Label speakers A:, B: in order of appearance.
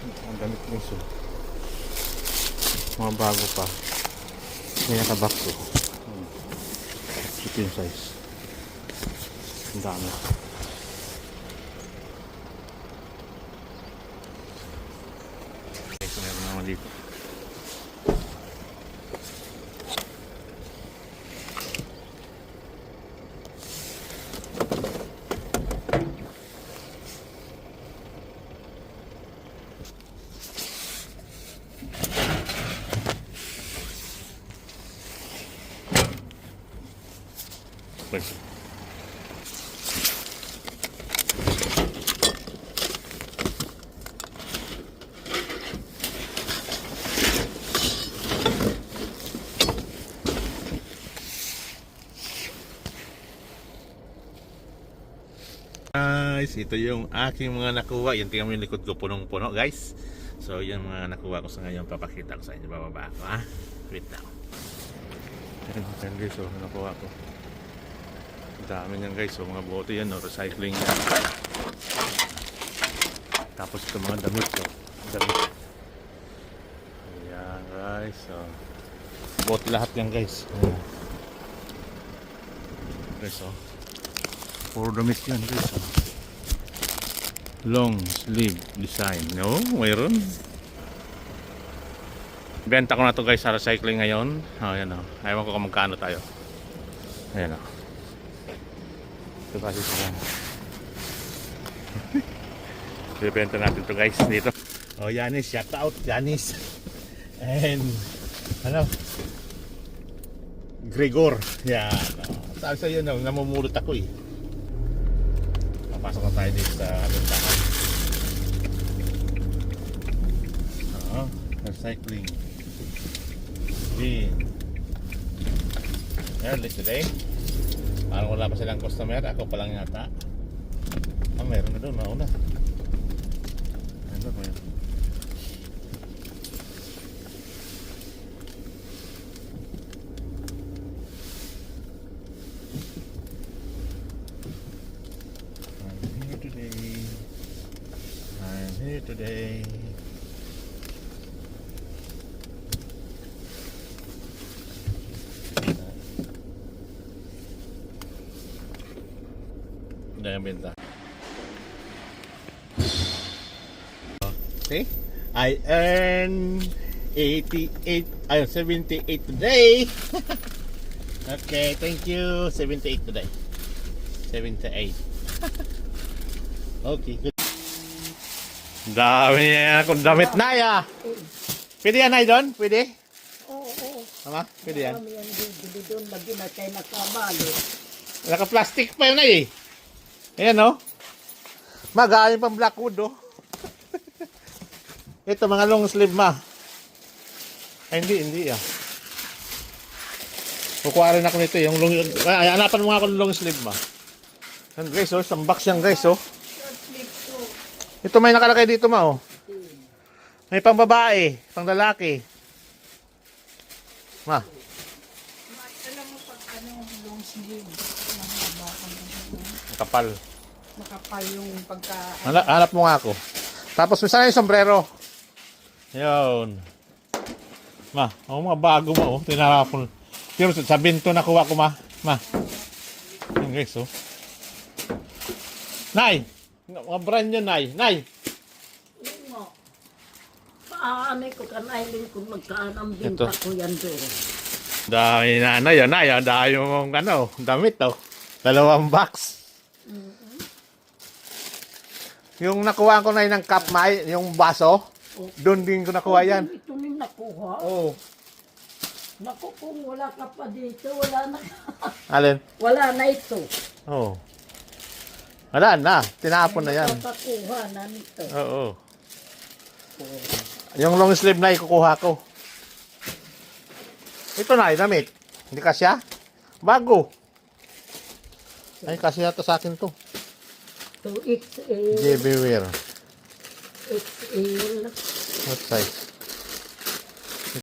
A: Ang damit ng iso. Mga bago pa. May nakabox oh. Ito yung size. Ang dami. Okay, so meron naman dito. Pues. Guys, ito yung aking mga nakuha. Yan, tingnan mo yung likod ko, punong-puno guys. So yan mga nakuha ko sa ngayon, papakita ko sa inyo bababa ko ha. Wait lang. Yan guys, oh, nakuha ko. Dami niyan guys, so mga bote yan, no? Recycling yan. Tapos ito mga damit, so damit. Ayan guys, so bote lahat yan guys. Ayan. Guys, so puro damit yan guys, so long sleeve design, no? Mayroon. Benta ko na to guys sa recycling ngayon. Ayan o, ayaw ko kung magkano tayo. Ayan o. Ito kasi sila. Bibenta natin to guys dito. Oh, Yanis, shout out Yanis. And ano, Gregor. Yan. Sabi sa iyo, namumulot ako eh. Papasok na tayo dito sa bentahan. Recycling. Early today. Parang wala pa silang customer. Ako pa lang yata. Meron na doon, mauna. Meron. I'm here today. Yang benta. See? I earn 78 today. Okay, thank you. 78 today. 78. Okay, good. Dami niya akong damit na ya. Pwede yan ay doon? Pwede?
B: Oo.
A: Tama? Pwede yan?
B: Dami yan. Bili doon. Lagi na kayo nakabalo.
A: Naka-plastic pa yun ay eh. Ayan o. Magaling pang blackwood o. Ito mga long sleeve ma. Ay hindi ah. Kukuha rin ako nito yung long. Ay, hanapan mo nga ako ng long sleeve ma. Yan guys o. Isang box yan guys o. Ito may nakalagay dito ma o. May pang babae. Pang lalaki. Ma.
B: Alam mo pag ano long sleeve.
A: Kapal.
B: Makapal yung pagka...
A: Hanap mo nga ako. Tapos may sana yung sombrero. Yun. Ma, mga bago mo. Tinarapon. Pero sa binto nakuha ko ma. Yan guys oh. Nay! Mga brand nyo nay. Nay!
B: Yun mo. Paanay ko kanailing kung magkaan ang binta ko yan doon.
A: Dahil nanay yun. Nay, dahil yung ano, damit oh. 2 box. Yung nakuha ko na yun ng cup may, yung baso, doon din ko nakuha yan.
B: Ito rin nakuha.
A: Oo.
B: Naku, kung wala ka pa dito, wala na.
A: Alin?
B: Wala na ito.
A: Oo. Wala na, tinapon na yan.
B: Nakakuha na nito.
A: Oo. Yung long sleeve na ikukuha ko. Ito na, damit. Hindi kasya? Bago. Ay, kasya to sa akin to.
B: So, XL.
A: JB Wear.
B: XL.
A: What size?